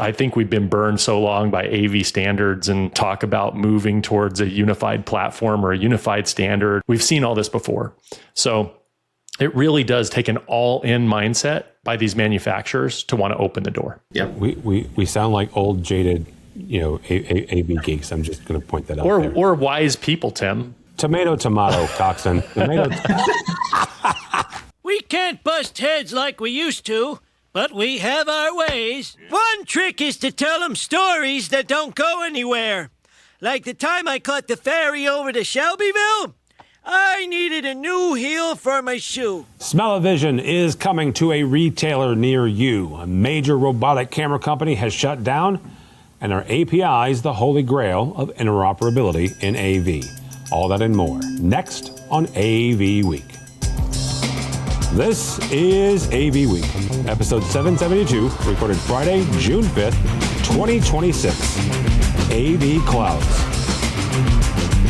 I think we've been burned so long by AV standards and talk about moving towards a unified platform or a unified standard. We've seen all this before. So it really does take an all-in mindset by these manufacturers to want to open the door. Yep. We sound like old, jaded, AV geeks. I'm just going to point that out. Or wise people, Tim. Tomato, Coxon. Tomato. We can't bust heads like we used to, but we have our ways. One trick is to tell them stories that don't go anywhere. Like the time I caught the ferry over to Shelbyville. I needed a new heel for my shoe. Smell-O-Vision is coming to a retailer near you. A major robotic camera company has shut down, and our API is the holy grail of interoperability in AV. All that and more, next on AV Week. This is AV Week, episode 772, recorded Friday, June 5th, 2026. AV Clouds.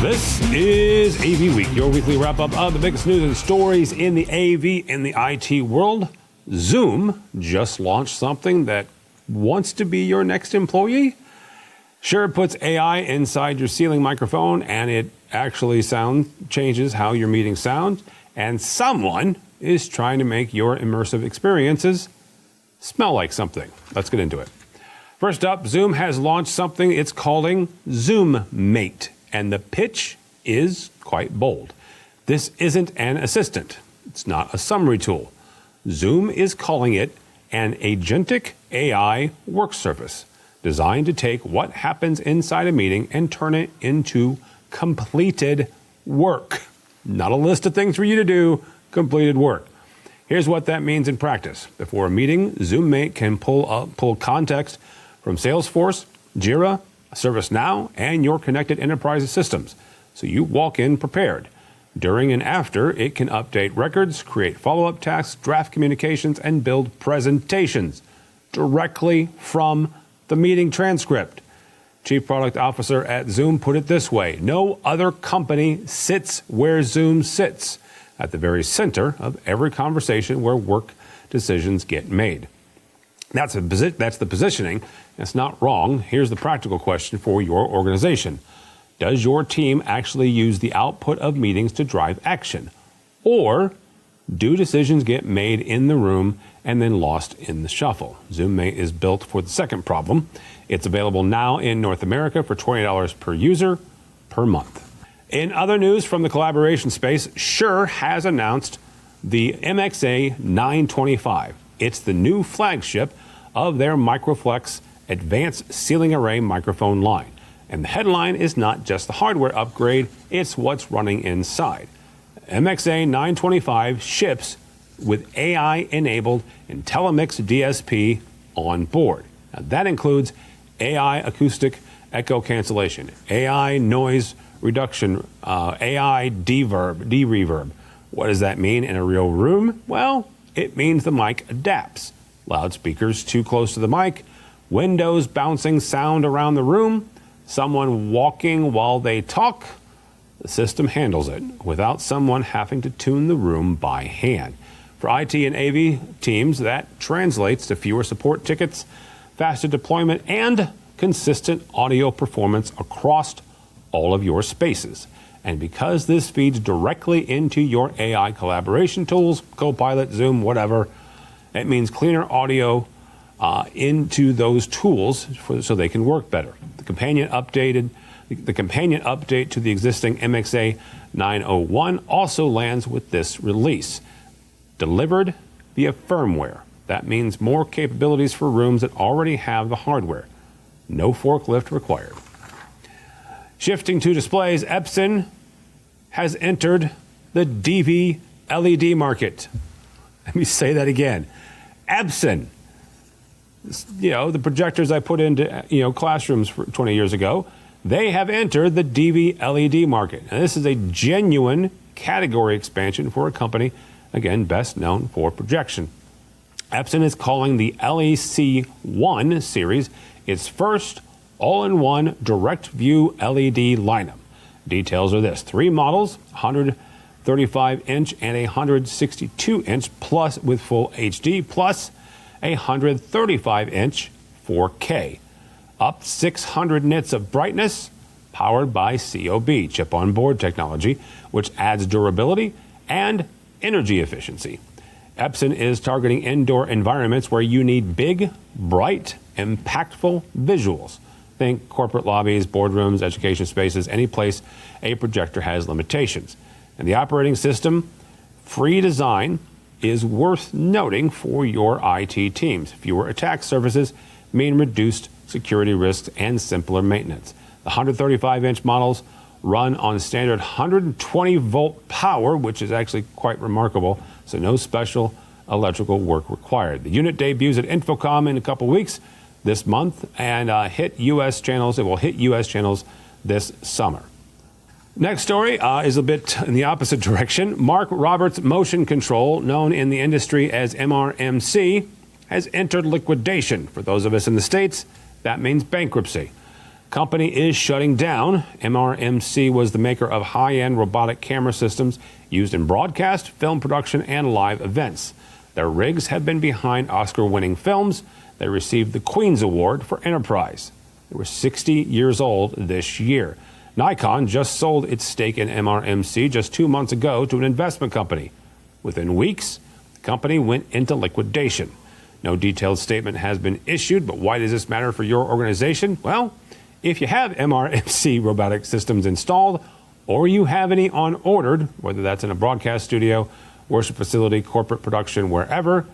This is AV Week, your weekly wrap-up of the biggest news and stories in the AV and the IT world. Zoom just launched something that wants to be your next employee. Sure, it puts AI inside your ceiling microphone, and it actually changes how your meetings sound, and someone is trying to make your immersive experiences smell like something. Let's get into it. First up, Zoom has launched something it's calling Zoom Mate. And the pitch is quite bold. This isn't an assistant. It's not a summary tool. Zoom is calling it an agentic AI work surface designed to take what happens inside a meeting and turn it into completed work. Not a list of things for you to do, completed work. Here's what that means in practice. Before a meeting, ZoomMate can pull context from Salesforce, Jira, ServiceNow, and your connected enterprise systems, so you walk in prepared. During and after, it can update records, create follow-up tasks, draft communications, and build presentations directly from the meeting transcript. Chief Product Officer at Zoom put it this way: no other company sits where Zoom sits, at the very center of every conversation where work decisions get made. That's the positioning. That's not wrong. Here's the practical question for your organization. Does your team actually use the output of meetings to drive action? Or do decisions get made in the room and then lost in the shuffle? ZoomMate is built for the second problem. It's available now in North America for $20 per user per month. In other news from the collaboration space, Shure has announced the MXA 925. It's the new flagship of their Microflex advanced ceiling array microphone line. And the headline is not just the hardware upgrade, it's what's running inside. MXA 925 ships with AI-enabled IntelliMix DSP on board. Now, that includes AI acoustic echo cancellation, AI noise reduction, AI de-reverb. What does that mean in a real room? Well, it means the mic adapts. Loudspeakers too close to the mic, windows bouncing sound around the room, someone walking while they talk. The system handles it without someone having to tune the room by hand. For IT and AV teams, that translates to fewer support tickets, faster deployment, and consistent audio performance across all of your spaces. And because this feeds directly into your AI collaboration tools, Copilot, Zoom, whatever, it means cleaner audio into those tools so they can work better. The companion update to the existing MXA 901 also lands with this release. Delivered via firmware. That means more capabilities for rooms that already have the hardware. No forklift required. Shifting to displays, Epson has entered the DV LED market. Let me say that again. Epson, the projectors I put into classrooms 20 years ago, they have entered the DV LED market. And this is a genuine category expansion for a company, again, best known for projection. Epson is calling the LEC1 series its first all-in-one direct view LED lineup. Details are this: 3 models, 135-inch and a 162-inch plus with full HD, plus a 135-inch 4K, up 600 nits of brightness, powered by COB, chip-on-board technology, which adds durability and energy efficiency. Epson is targeting indoor environments where you need big, bright, impactful visuals. Think corporate lobbies, boardrooms, education spaces, any place a projector has limitations. And the operating system, free design, is worth noting for your IT teams. Fewer attack surfaces mean reduced security risks and simpler maintenance. The 135-inch models run on standard 120-volt power, which is actually quite remarkable, so no special electrical work required. The unit debuts at Infocom in a couple weeks this month and hit U.S. channels. It will hit U.S. channels this summer. Next story is a bit in the opposite direction. Mark Roberts Motion Control, known in the industry as MRMC, has entered liquidation. For those of us in the States, that means bankruptcy. Company is shutting down. MRMC was the maker of high-end robotic camera systems used in broadcast, film production, and live events. Their rigs have been behind Oscar-winning films. They received the Queen's Award for Enterprise. They were 60 years old this year. Nikon just sold its stake in MRMC just 2 months ago to an investment company. Within weeks, the company went into liquidation. No detailed statement has been issued, but why does this matter for your organization? Well, if you have MRMC robotic systems installed, or you have any on ordered, whether that's in a broadcast studio, worship facility, corporate production, wherever,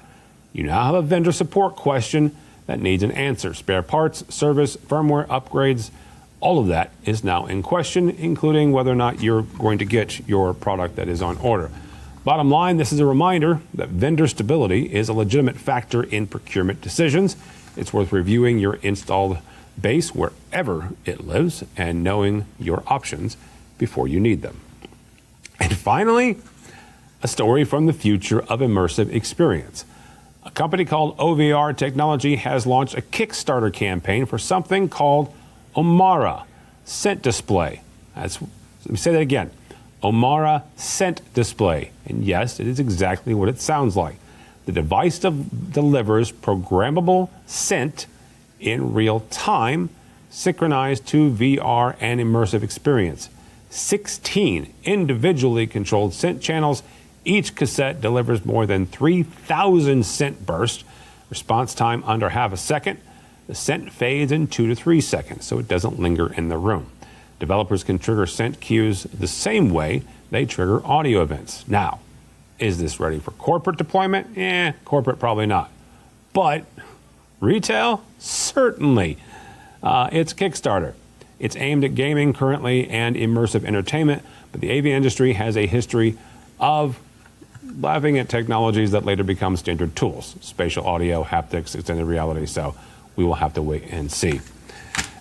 you now have a vendor support question that needs an answer. Spare parts, service, firmware upgrades, all of that is now in question, including whether or not you're going to get your product that is on order. Bottom line, this is a reminder that vendor stability is a legitimate factor in procurement decisions. It's worth reviewing your installed base wherever it lives and knowing your options before you need them. And finally, a story from the future of immersive experience. A company called OVR Technology has launched a Kickstarter campaign for something called Omara Scent Display. Let me say that again. Omara Scent Display. And yes, it is exactly what it sounds like. The device delivers programmable scent in real time, synchronized to VR and immersive experience. 16 individually controlled scent channels. Each cassette delivers more than 3,000 scent bursts. Response time under half a second. The scent fades in 2 to 3 seconds, so it doesn't linger in the room. Developers can trigger scent cues the same way they trigger audio events. Now, is this ready for corporate deployment? Corporate probably not. But retail? Certainly. It's Kickstarter. It's aimed at gaming currently and immersive entertainment, but the AV industry has a history of laughing at technologies that later become standard tools. Spatial audio, haptics, extended reality. So we will have to wait and see.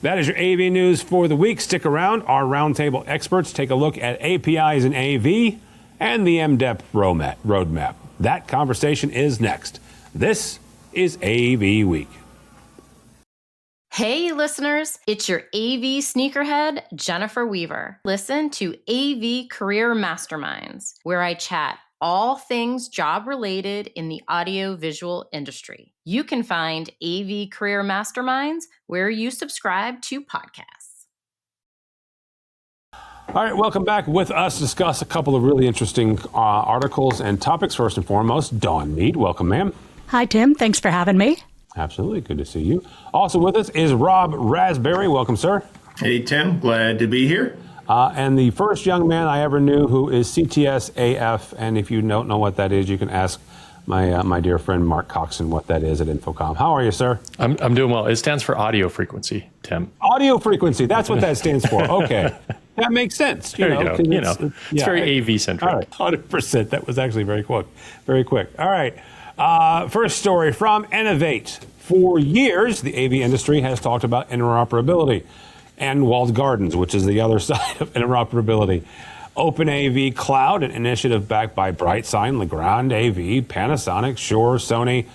That is your AV news for the week. Stick around. Our roundtable experts take a look at APIs in AV and the MDEP roadmap. That conversation is next. This is AV Week. Hey, listeners, it's your AV sneakerhead, Jennifer Weaver. Listen to AV Career Masterminds, where I chat all things job-related in the audio-visual industry. You can find AV Career Masterminds where you subscribe to podcasts. All right, welcome back with us to discuss a couple of really interesting articles and topics. First and foremost, Dawn Mead. Welcome, ma'am. Hi, Tim. Thanks for having me. Absolutely. Good to see you. Also with us is Rob Raspberry. Welcome, sir. Hey, Tim. Glad to be here. And the first young man I ever knew who is CTS AF. And if you don't know what that is, you can ask my dear friend Mark Coxon what that is at Infocom. How are you, sir? I'm doing well. It stands for audio frequency, Tim. Audio frequency. That's what that stands for. Okay. That makes sense. There you go. It's very AV centric. All right. 100%. That was actually very quick. Very quick. All right. First story from Innovate. For years, the AV industry has talked about interoperability and walled gardens, which is the other side of interoperability. OpenAV Cloud, an initiative backed by BrightSign, Legrand AV, Panasonic, Shure, Sony,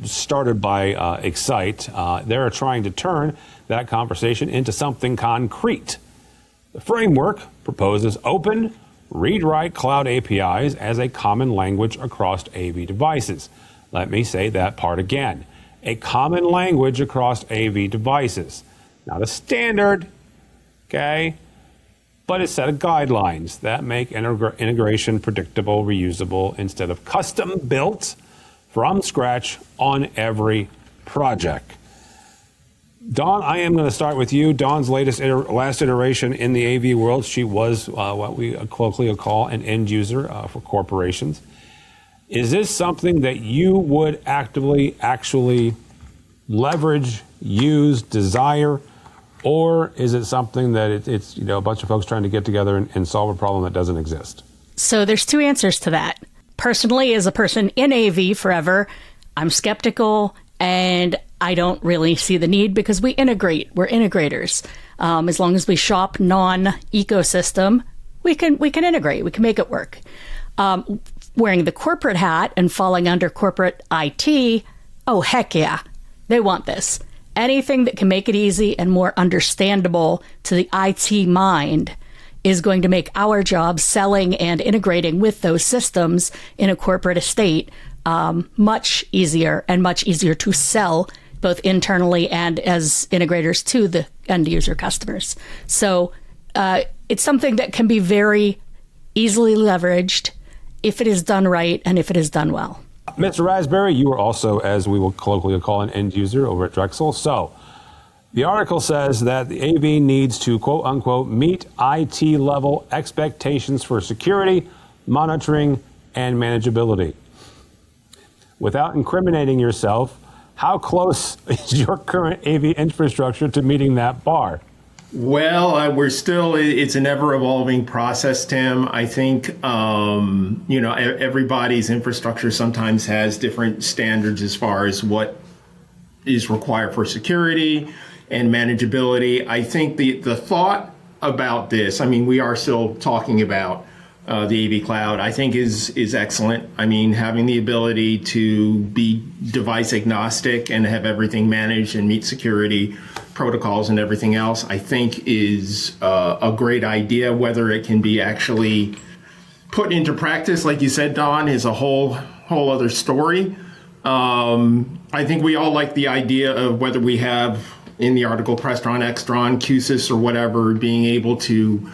started by Excite. They're trying to turn that conversation into something concrete. The framework proposes open, read-write cloud APIs as a common language across AV devices. Let me say that part again. a common language across AV devices. Not a standard, okay, but a set of guidelines that make integration predictable, reusable, instead of custom built from scratch on every project. Dawn, I am going to start with you. Dawn's last iteration in the AV world, she was what we colloquially call an end user for corporations. Is this something that you would actively actually leverage, use, desire, or is it something that it's a bunch of folks trying to get together and solve a problem that doesn't exist? So there's two answers to that. Personally, as a person in AV forever, I'm skeptical and I don't really see the need because we integrate. We're integrators. As long as we shop non-ecosystem, we can integrate. We can make it work. Wearing the corporate hat and falling under corporate IT, oh, heck yeah. They want this. Anything that can make it easy and more understandable to the IT mind is going to make our job selling and integrating with those systems in a corporate estate much easier and much easier to sell both internally and as integrators to the end user customers. So it's something that can be very easily leveraged if it is done right and if it is done well. Mr. Raspberry, you are also, as we will colloquially call, an end user over at Drexel. So the article says that the AV needs to, quote unquote, meet IT level expectations for security, monitoring, and manageability. Without incriminating yourself, how close is your current AV infrastructure to meeting that bar? Well, it's an ever-evolving process, Tim. I think, everybody's infrastructure sometimes has different standards as far as what is required for security and manageability. I think the thought about this, we are still talking about the AV Cloud, I think is excellent. Having the ability to be device agnostic and have everything managed and meet security protocols and everything else, I think is a great idea. Whether it can be actually put into practice, like you said, Don, is a whole other story. I think we all like the idea of whether we have in the article Prestron, Extron, QSys, or whatever, being able to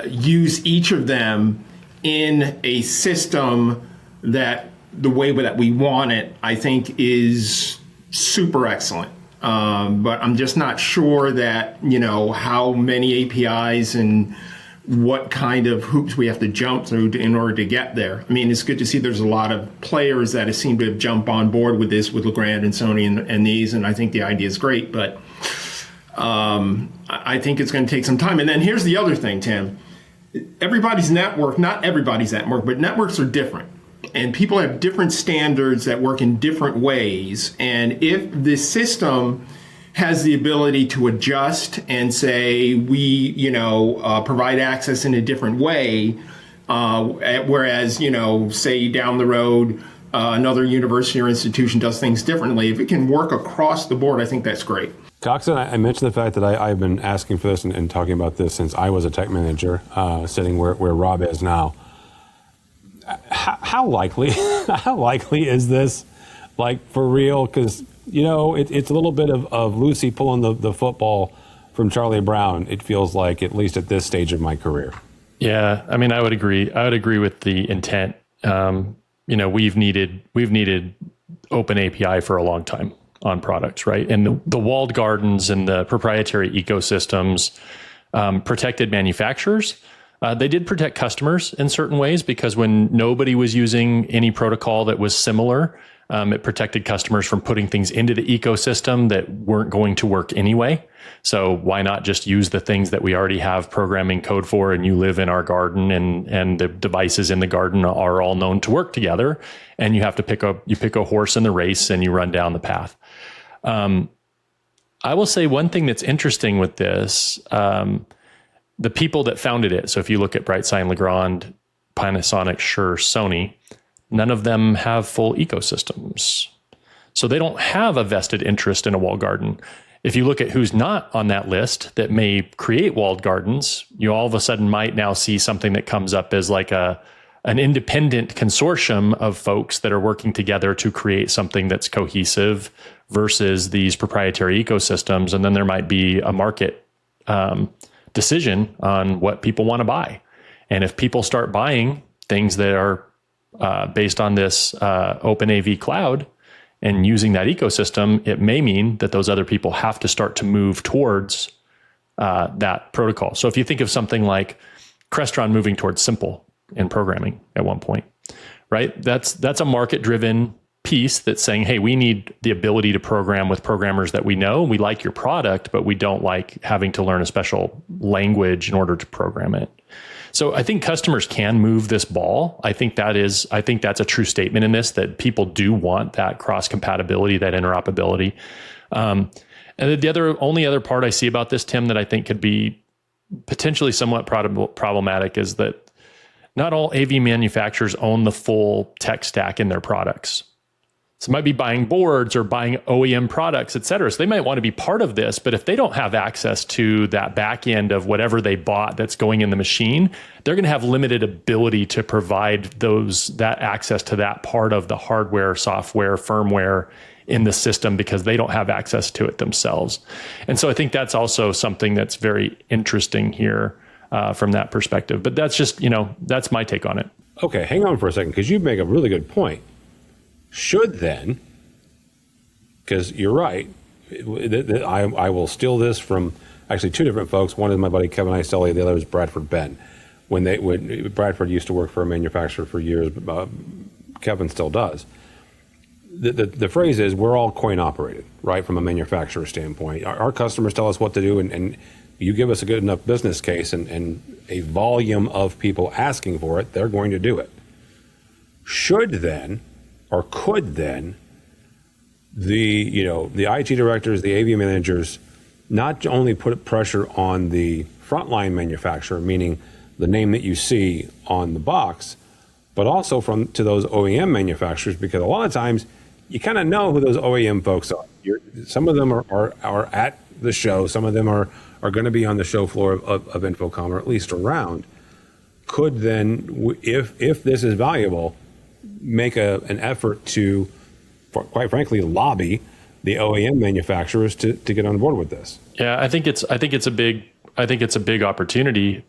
use each of them in a system that the way that we want it, I think is super excellent. But I'm just not sure that, how many APIs and what kind of hoops we have to jump through in order to get there. It's good to see there's a lot of players that seem to have jumped on board with this, with Legrand and Sony and these, and I think the idea is great, but I think it's going to take some time. And then here's the other thing, Tim. Everybody's network, not everybody's network, but networks are different. And people have different standards that work in different ways. And if the system has the ability to adjust and say, we, provide access in a different way, whereas, say down the road, another university or institution does things differently, if it can work across the board, I think that's great. Coxon, I mentioned the fact that I've been asking for this and talking about this since I was a tech manager, sitting where Rob is now. How likely is this, for real? Because, it's a little bit of Lucy pulling the football from Charlie Brown, it feels like, at least at this stage of my career. Yeah, I would agree. I would agree with the intent. We've needed open API for a long time on products, right? And the walled gardens and the proprietary ecosystems protected manufacturers. They did protect customers in certain ways because when nobody was using any protocol that was similar, it protected customers from putting things into the ecosystem that weren't going to work anyway. So why not just use the things that we already have programming code for, and you live in our garden and the devices in the garden are all known to work together, and you have to pick a horse in the race and you run down the path. I will say one thing that's interesting with this, the people that founded it. So if you look at BrightSign, Legrand, Panasonic, Shure, Sony, none of them have full ecosystems. So they don't have a vested interest in a walled garden. If you look at who's not on that list that may create walled gardens, you all of a sudden might now see something that comes up as like a an independent consortium of folks that are working together to create something that's cohesive versus these proprietary ecosystems. And then there might be a market decision on what people want to buy. And if people start buying things that are based on this OpenAV Cloud and using that ecosystem, it may mean that those other people have to start to move towards that protocol. So if you think of something like Crestron moving towards simple in programming at one point, right? That's a market-driven piece that's saying, hey, we need the ability to program with programmers that we know. We like your product, but we don't like having to learn a special language in order to program it. So I think customers can move this ball. I think that's a true statement in this, that people do want that cross compatibility, that interoperability. And the only other part I see about this, Tim, that I think could be potentially somewhat problematic is that not all AV manufacturers own the full tech stack in their products. So they might be buying boards or buying OEM products, et cetera. So they might want to be part of this, but if they don't have access to that back end of whatever they bought that's going in the machine, they're going to have limited ability to provide that access to that part of the hardware, software, firmware in the system because they don't have access to it themselves. And so I think that's also something that's very interesting here from that perspective. But that's just, that's my take on it. Okay, hang on for a second, because you make a really good point. Should then, because you're right, I will steal this from actually two different folks. One is my buddy Kevin Istelli, the other is Bradford Ben. When Bradford used to work for a manufacturer for years, Kevin still does. The phrase is, we're all coin operated, right, from a manufacturer standpoint. Our customers tell us what to do, and you give us a good enough business case and a volume of people asking for it, they're going to do it. Should then, or could then, the IT directors, the AV managers, not only put pressure on the frontline manufacturer, meaning the name that you see on the box, but also to those OEM manufacturers, because a lot of times you kind of know who those OEM folks are. Some of them are at the show, some of them are going to be on the show floor of Infocom, or at least around. Could then, if this is valuable, make an effort to, quite frankly, lobby the OEM manufacturers to get on board with this. Yeah, I think it's a big opportunity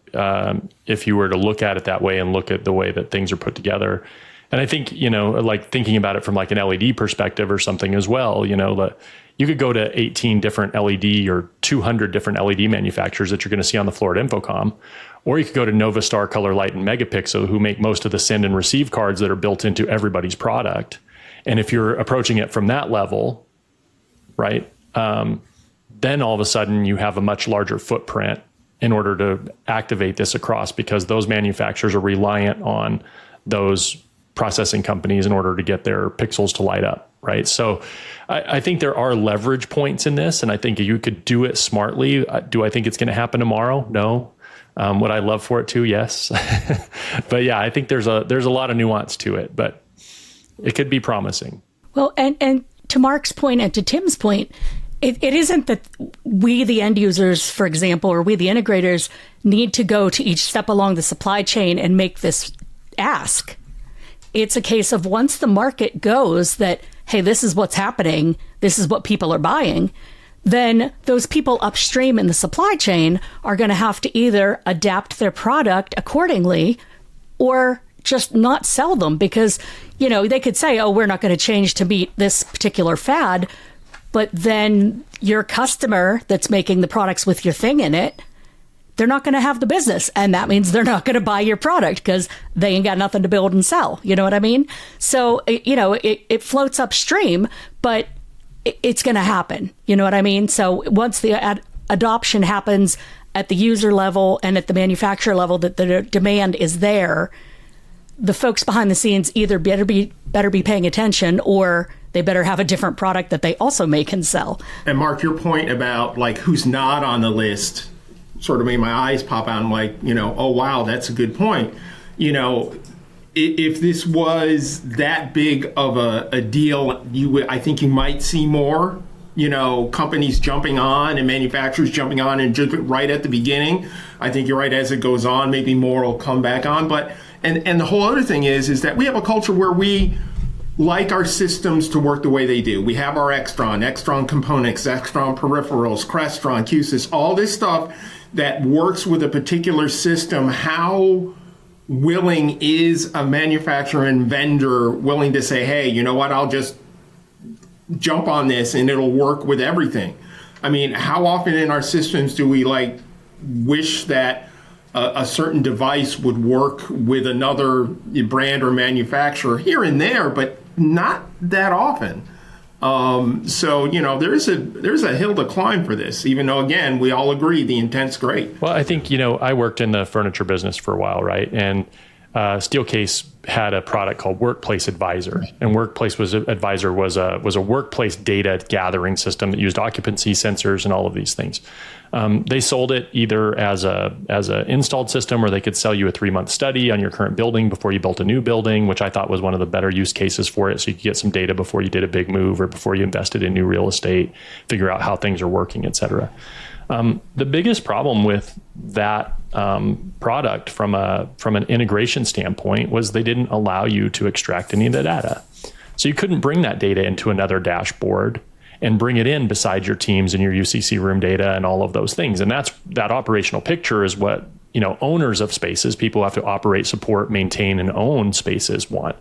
if you were to look at it that way and look at the way that things are put together. And I think, like thinking about it from like an LED perspective or something as well, you could go to 18 different LED or 200 different LED manufacturers that you're going to see on the floor at Infocom. Or you could go to Novastar, Color Light, and Megapixel, who make most of the send and receive cards that are built into everybody's product. And if you're approaching it from that level, right, then all of a sudden you have a much larger footprint in order to activate this across, because those manufacturers are reliant on those processing companies in order to get their pixels to light up, right? So I think there are leverage points in this, and I think you could do it smartly. Do I think it's going to happen tomorrow? No. Would I love for it to? Yes. But yeah, I think there's a lot of nuance to it, but it could be promising. Well, and to Mark's point and to Tim's point, it isn't that we, the end users, for example, or we, the integrators, need to go to each step along the supply chain and make this ask. It's a case of once the market goes that, hey, this is what's happening, this is what people are buying, then those people upstream in the supply chain are going to have to either adapt their product accordingly or just not sell them, because, they could say, oh, we're not going to change to meet this particular fad. But then your customer that's making the products with your thing in it, they're not going to have the business. And that means they're not going to buy your product because they ain't got nothing to build and sell. You know what I mean? So, it floats upstream, but it's going to happen. You know what I mean? So once the adoption happens at the user level and at the manufacturer level, that the demand is there, the folks behind the scenes either better be paying attention, or they better have a different product that they also make and sell. And Mark, your point about like who's not on the list sort of made my eyes pop out. I'm like, oh wow, that's a good point. If this was that big of a deal, I think you might see more, companies jumping on and manufacturers jumping on and just right at the beginning. I think you're right. As it goes on, maybe more will come back on. But And the whole other thing is that we have a culture where we like our systems to work the way they do. We have our Extron components, Extron peripherals, Crestron, QSys, all this stuff that works with a particular system. How willing is a manufacturer and vendor willing to say, hey, you know what, I'll just jump on this and it'll work with everything? I mean, how often in our systems do we wish that a certain device would work with another brand or manufacturer here and there, but not that often. So, there's a hill to climb for this, even though, again, we all agree the intent's great. Well, I think, I worked in the furniture business for a while, right? And Steelcase had a product called Workplace Advisor, and Advisor was a workplace data gathering system that used occupancy sensors and all of these things. They sold it either as a installed system, or they could sell you a 3-month study on your current building before you built a new building, which I thought was one of the better use cases for it. So you could get some data before you did a big move or before you invested in new real estate, figure out how things are working, et cetera. The biggest problem with that product from an integration standpoint was they didn't allow you to extract any of the data. So you couldn't bring that data into another dashboard and bring it in beside your teams and your UCC room data and all of those things. And that operational picture is what owners of spaces, people who have to operate, support, maintain, and own spaces want.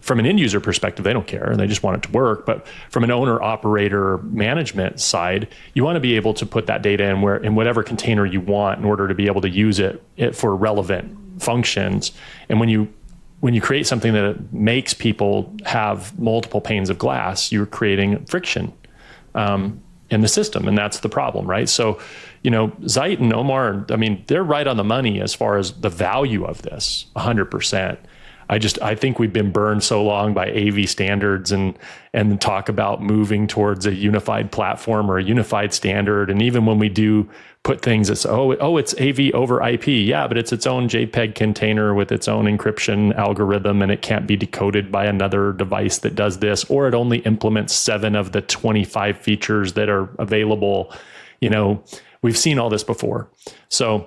From an end user perspective, they don't care. They just want it to work. But from an owner operator management side, you want to be able to put that data in whatever container you want in order to be able to use it for relevant functions. And when you create something that makes people have multiple panes of glass, you're creating friction in the system. And that's the problem, right? So, Zeit and Omar, they're right on the money as far as the value of this, 100%. I think we've been burned so long by AV standards and talk about moving towards a unified platform or a unified standard. And even when we do put things, it's AV over IP. Yeah, but it's its own JPEG container with its own encryption algorithm, and it can't be decoded by another device that does this, or it only implements 7 of the 25 features that are available. We've seen all this before. So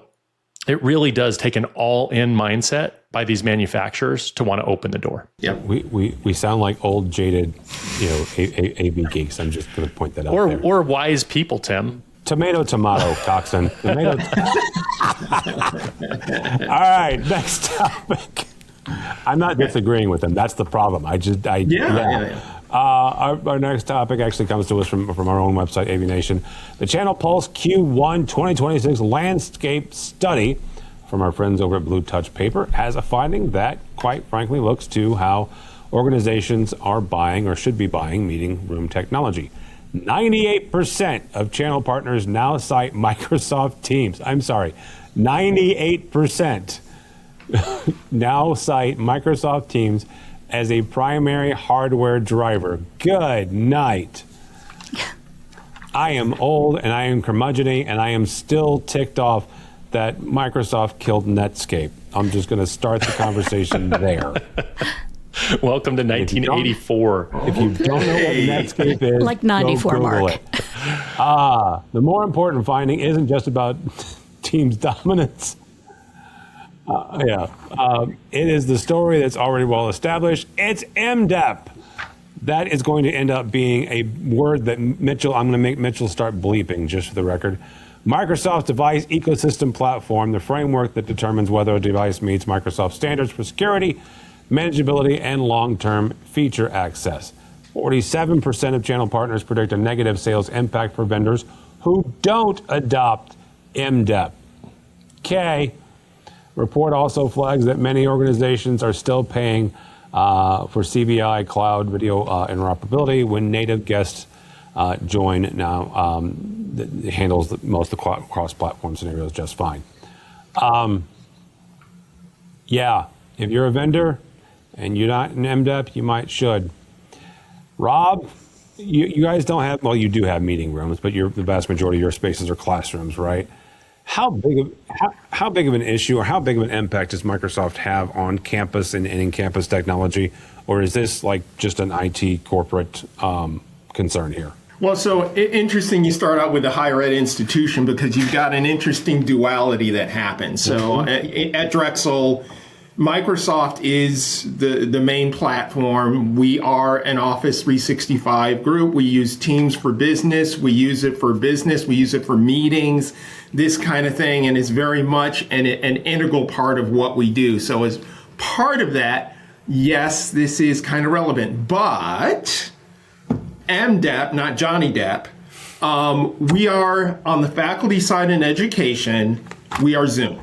it really does take an all-in mindset by these manufacturers to want to open the door. Yeah, we sound like old jaded, AV geeks. I'm just going to point that out. Or wise people, Tim. Tomato, coxswain. Tomato. All right, next topic. I'm not disagreeing with them. That's the problem. Our next topic actually comes to us from our own website, AVNation. The Channel Pulse Q1 2026 landscape study from our friends over at Blue Touch Paper has a finding that, quite frankly, looks to how organizations are buying or should be buying meeting room technology. 98% of channel partners now cite Microsoft Teams. I'm sorry, 98% now cite Microsoft Teams as a primary hardware driver. Good night. I am old and I am curmudgeony and I am still ticked off that Microsoft killed Netscape. I'm just going to start the conversation there. Welcome to 1984. If you don't know what Netscape is, like 94 go Google mark. It. The more important finding isn't just about Teams dominance. It is the story that's already well established. It's MDEP. That is going to end up being a word that I'm going to make Mitchell start bleeping, just for the record. Microsoft's device ecosystem platform, the framework that determines whether a device meets Microsoft standards for security, manageability, and long-term feature access. 47% of channel partners predict a negative sales impact for vendors who don't adopt MDEP. Okay. Report also flags that many organizations are still paying for CVI cloud video interoperability when native guests join now. That handles most of the cross-platform scenarios just fine. If you're a vendor and you're not in MDEP, you should. Rob, you guys don't have, well, you do have meeting rooms, but the vast majority of your spaces are classrooms, right? How big of an issue or how big of an impact does Microsoft have on campus and in-campus technology? Or is this like just an IT corporate concern here? Well, so interesting you start out with a higher ed institution because you've got an interesting duality that happens. So at Drexel, Microsoft is the main platform. We are an Office 365 group. We use Teams for business. We use it for business. We use it for meetings, this kind of thing. And it's very much an integral part of what we do. So as part of that, yes, this is kind of relevant. But MDEP, not Johnny Depp, we are on the faculty side in education, we are Zoom.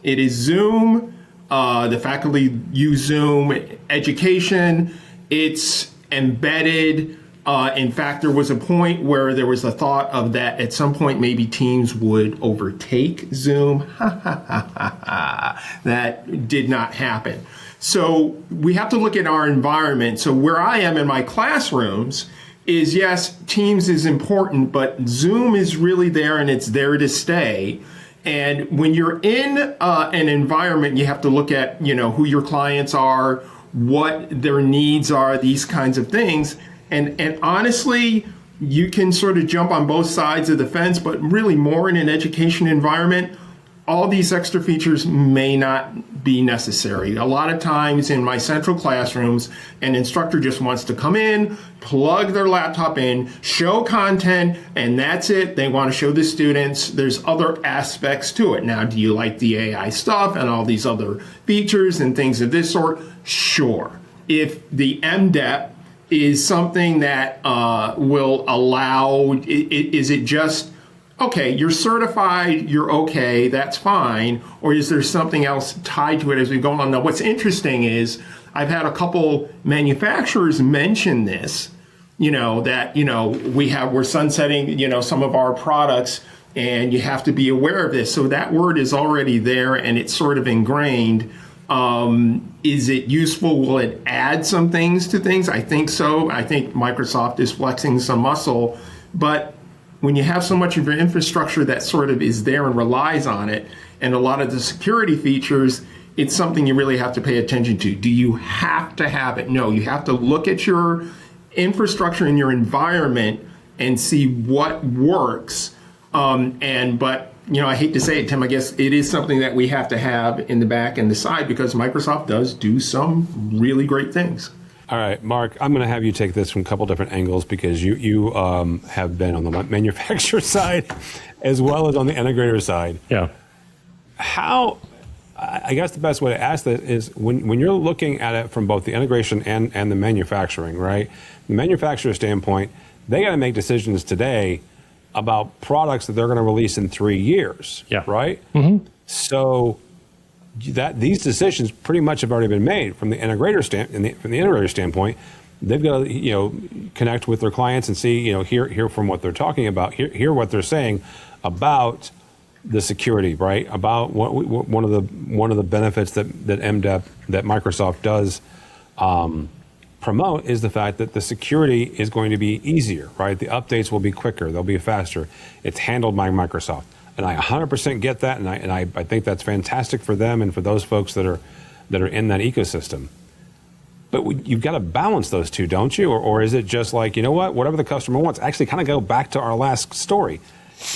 It is Zoom. The faculty use Zoom. Education, it's embedded. In fact, there was a point where there was a thought of that at some point maybe Teams would overtake Zoom. That did not happen. So we have to look at our environment. So where I am in my classrooms is, yes, Teams is important, but Zoom is really there and it's there to stay. And when you're in an environment, you have to look at, who your clients are, what their needs are, these kinds of things. And honestly, you can sort of jump on both sides of the fence, but really more in an education environment, all these extra features may not be necessary. A lot of times in my central classrooms, an instructor just wants to come in, plug their laptop in, show content, and that's it. They want to show the students. There's other aspects to it. Now, do you like the AI stuff and all these other features and things of this sort? Sure. If the MDEP is something that will allow, is it just, okay, you're certified, you're okay, that's fine, or is there something else tied to it as we go on? Now, what's interesting is I've had a couple manufacturers mention this, we're sunsetting, some of our products, and you have to be aware of this. So that word is already there, and it's sort of ingrained. Is it useful? Will it add some things to things? I think so. I think Microsoft is flexing some muscle, but when you have so much of your infrastructure that sort of is there and relies on it, and a lot of the security features, it's something you really have to pay attention to. Do you have to have it? No, you have to look at your infrastructure in your environment and see what works. But I hate to say it, Tim, I guess it is something that we have to have in the back and the side because Microsoft does do some really great things. All right, Mark, I'm going to have you take this from a couple different angles because you have been on the manufacturer side as well as on the integrator side. Yeah. I guess the best way to ask that is when you're looking at it from both the integration and the manufacturing, right? The manufacturer standpoint, they got to make decisions today about products that they're going to release in 3 years, right? Mm-hmm. So these decisions pretty much have already been made from the integrator standpoint. They've got to connect with their clients and see hear from what they're talking about, hear what they're saying about the security, right? About one of the benefits that MDEP that Microsoft does promote is the fact that the security is going to be easier, right? The updates will be quicker, they'll be faster. It's handled by Microsoft. And I 100% get that, and I think that's fantastic for them and for those folks that are in that ecosystem. But you've got to balance those two, don't you? Or is it just like, whatever the customer wants? Actually, kind of go back to our last story.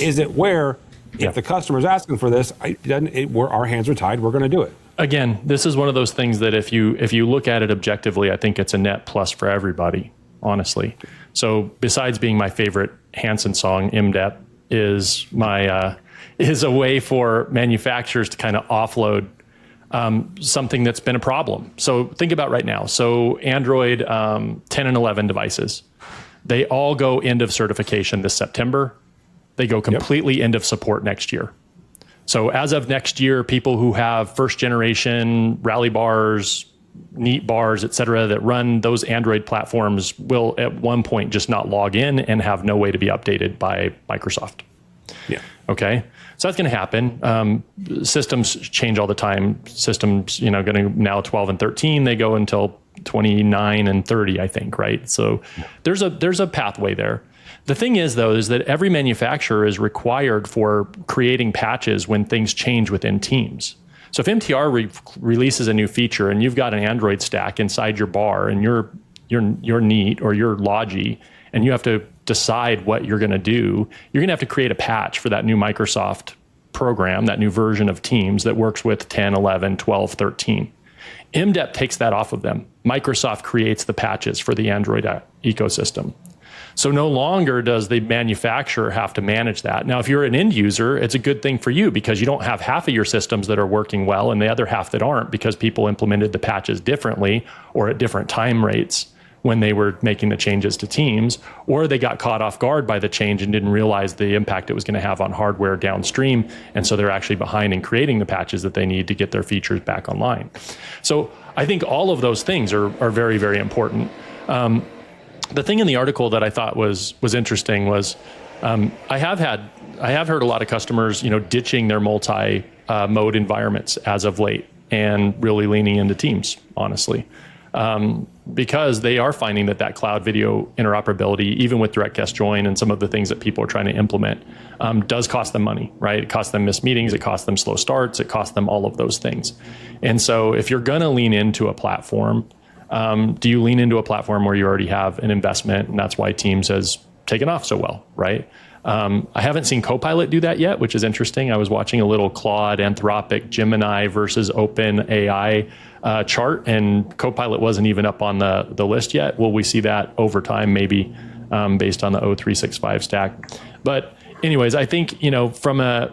Is it where if the customer's asking for this, our hands are tied, we're going to do it? Again, this is one of those things that if you look at it objectively, I think it's a net plus for everybody, honestly. So besides being my favorite Hanson song, MDEP is a way for manufacturers to kind of offload something that's been a problem. So think about right now. So Android 10 and 11 devices, they all go end of certification this September. They go completely end of support next year. So as of next year, people who have first generation Rally bars, Neat bars, et cetera, that run those Android platforms will at one point just not log in and have no way to be updated by Microsoft. Yeah. Okay. So that's going to happen. Systems change all the time. Systems, going to now 12 and 13, they go until 29 and 30, I think, right? So there's a pathway there. The thing is, though, is that every manufacturer is required for creating patches when things change within teams. So if MTR releases a new feature and you've got an Android stack inside your bar and you're Neat or you're Logi, and you have to decide what you're going to do, you're going to have to create a patch for that new Microsoft program, that new version of Teams that works with 10, 11, 12, 13. MDEP takes that off of them. Microsoft creates the patches for the Android ecosystem. So no longer does the manufacturer have to manage that. Now, if you're an end user, it's a good thing for you because you don't have half of your systems that are working well and the other half that aren't because people implemented the patches differently or at different time rates when they were making the changes to teams, or they got caught off guard by the change and didn't realize the impact it was going to have on hardware downstream. And so they're actually behind in creating the patches that they need to get their features back online. So I think all of those things are very, very important. The thing in the article that I thought was interesting was I have heard a lot of customers, ditching their multi-mode environments as of late and really leaning into Teams, honestly, because they are finding that cloud video interoperability, even with direct guest join and some of the things that people are trying to implement, does cost them money, right? It costs them missed meetings, it costs them slow starts, it costs them all of those things. And so if you're going to lean into a platform, do you lean into a platform where you already have an investment? And that's why Teams has taken off so well, right? I haven't seen Copilot do that yet, which is interesting. I was watching a little Claude, Anthropic, Gemini versus OpenAI chart, and Copilot wasn't even up on the list yet. Will we see that over time, maybe based on the O365 stack? But anyways, I think, from a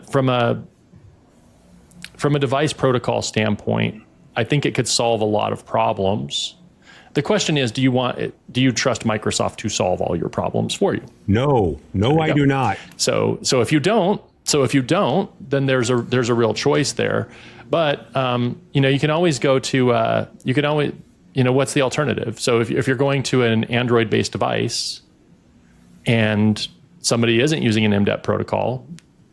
device protocol standpoint, I think it could solve a lot of problems. The question is, do you trust Microsoft to solve all your problems for you? No, I do not. So if you don't, then there's a real choice there. But you can always go to what's the alternative? So if you're going to an Android-based device and somebody isn't using an MDEP protocol,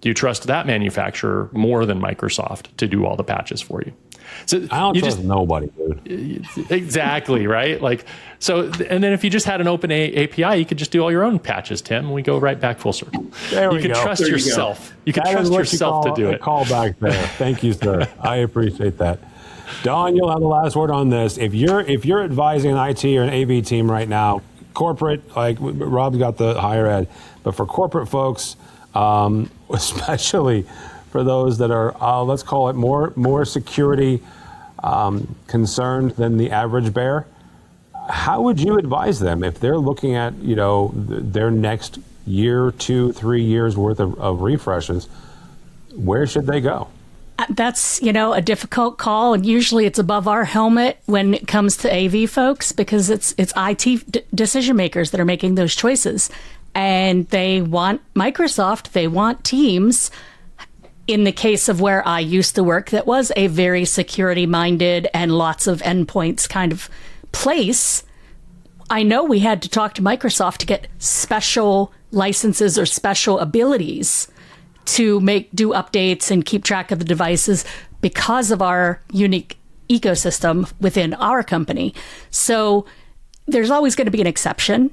do you trust that manufacturer more than Microsoft to do all the patches for you? So I don't trust nobody, dude. Exactly, right? And then if you just had an open API, you could just do all your own patches, Tim, and we go right back full circle. There we go. Trust yourself. You can trust yourself to do it. Call back there. Thank you, sir. I appreciate that. Don, you'll have the last word on this. If you're advising an IT or an AV team right now, corporate, like Rob's got the higher ed, but for corporate folks, especially for those that are, let's call it more security concerned than the average bear, how would you advise them if they're looking at, their next year, 2, 3 years worth of refreshes? Where should they go? That's, a difficult call. And usually it's above our helmet when it comes to AV folks, because it's IT decision makers that are making those choices. And they want Microsoft, they want Teams. In the case of where I used to work, that was a very security-minded and lots of endpoints kind of place. I know we had to talk to Microsoft to get special licenses or special abilities to do updates and keep track of the devices because of our unique ecosystem within our company. So there's always going to be an exception.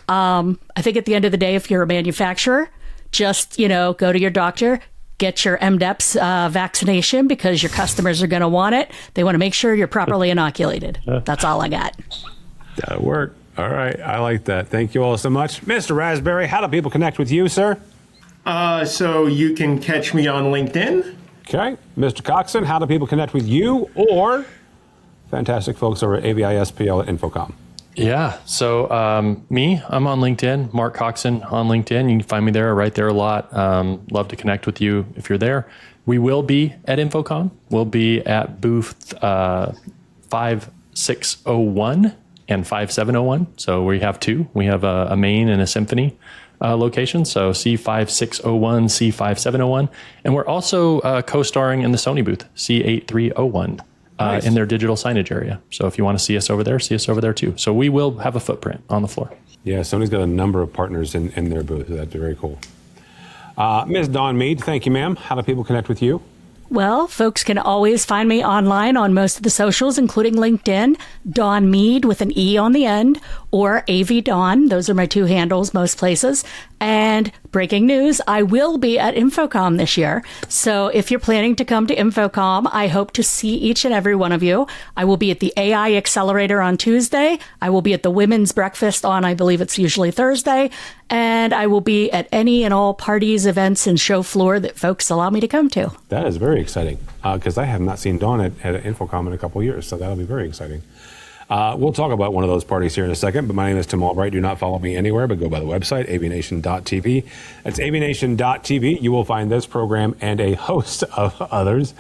I think at the end of the day, if you're a manufacturer, just, go to your doctor, get your MDEP's vaccination because your customers are going to want it. They want to make sure you're properly inoculated. That's all I got. That'll work. All right. I like that. Thank you all so much. Mr. Raspberry, how do people connect with you, sir? So you can catch me on LinkedIn. Okay. Mr. Coxon, how do people connect with you or fantastic folks over at AVISPL at Infocom? Yeah. So I'm on LinkedIn, Mark Coxon on LinkedIn. You can find me there, right there a lot. Love to connect with you if you're there. We will be at Infocom. We'll be at booth 5601 and 5701. So we have two. We have a main and a symphony location. So C5601, C5701. And we're also co-starring in the Sony booth, C8301. Nice. In their digital signage area. So if you want to see us over there too. So we will have a footprint on the floor. Yeah, Sony's got a number of partners in their booth. That's very cool. Ms. Dawn Mead, thank you, ma'am. How do people connect with you? Well, folks can always find me online on most of the socials, including LinkedIn, Dawn Mead with an E on the end, or AV Dawn. Those are my two handles most places. And breaking news, I will be at InfoComm this year. So if you're planning to come to InfoComm, I hope to see each and every one of you. I will be at the AI Accelerator on Tuesday. I will be at the Women's Breakfast on, I believe it's usually Thursday. And I will be at any and all parties, events, and show floor that folks allow me to come to. That is very exciting because I have not seen Dawn at InfoComm in a couple of years, so that'll be very exciting. We'll talk about one of those parties here in a second, but my name is Tim Albright. Do not follow me anywhere, but go by the website, AVNation.tv. That's AVNation.tv. You will find this program and a host of others,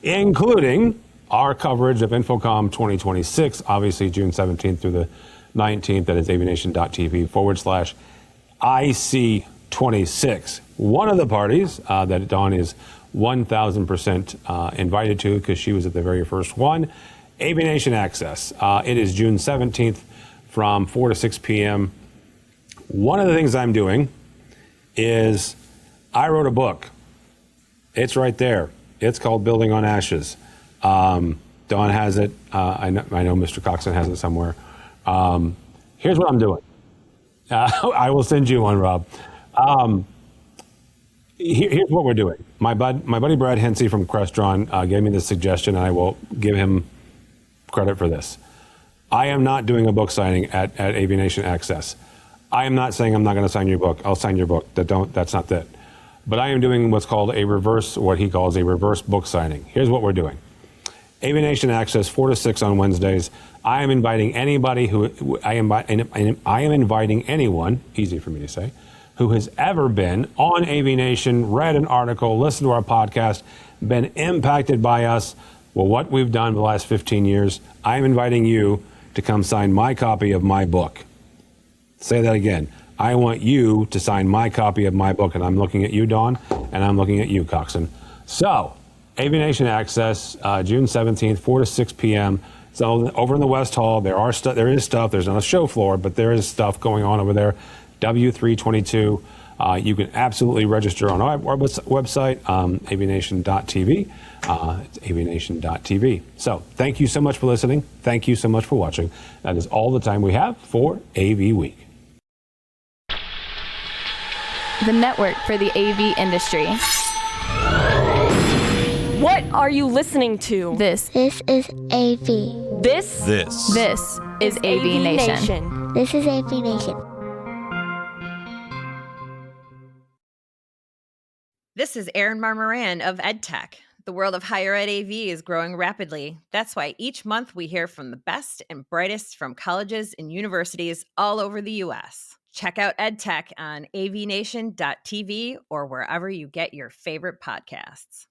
including our coverage of InfoComm 2026, obviously June 17th through the 19th. That is AVNation.tv/IC26. One of the parties that Dawn is 1,000% invited to because she was at the very first one, AVNation Access. It is June 17th from 4 to 6 p.m. One of the things I'm doing is I wrote a book. It's right there. It's called Building on Ashes. Dawn has it. I know Mr. Coxon has it somewhere. Here's what I'm doing. I will send you one, Rob. Here's what we're doing. My buddy Brad Hensey from Crestron gave me this suggestion, and I will give him credit for this. I am not doing a book signing at AVNation Access. I am not saying I'm not going to sign your book. I'll sign your book. That's not that. But I am doing what he calls a reverse book signing. Here's what we're doing. AVNation Access 4 to 6 on Wednesdays. I am inviting anybody I am inviting anyone, easy for me to say, who has ever been on AVNation, read an article, listened to our podcast, been impacted by us, what we've done the last 15 years. I'm inviting you to come sign my copy of my book. Say that again. I want you to sign my copy of my book, and I'm looking at you, Dawn, and I'm looking at you, Coxon. So, AVNation Access, June 17th, 4 to 6 p.m. So over in the West Hall, there is stuff. There's not a show floor, but there is stuff going on over there. W322. You can absolutely register on our website, AVNation.tv. It's AVNation.tv. So thank you so much for listening. Thank you so much for watching. That is all the time we have for AV Week. The network for the AV industry. What are you listening to? This is AV. This is AVNation. This is AVNation. This is Erin Marmoran of EdTech. The world of higher ed AV is growing rapidly. That's why each month we hear from the best and brightest from colleges and universities all over the U.S. Check out EdTech on avnation.tv or wherever you get your favorite podcasts.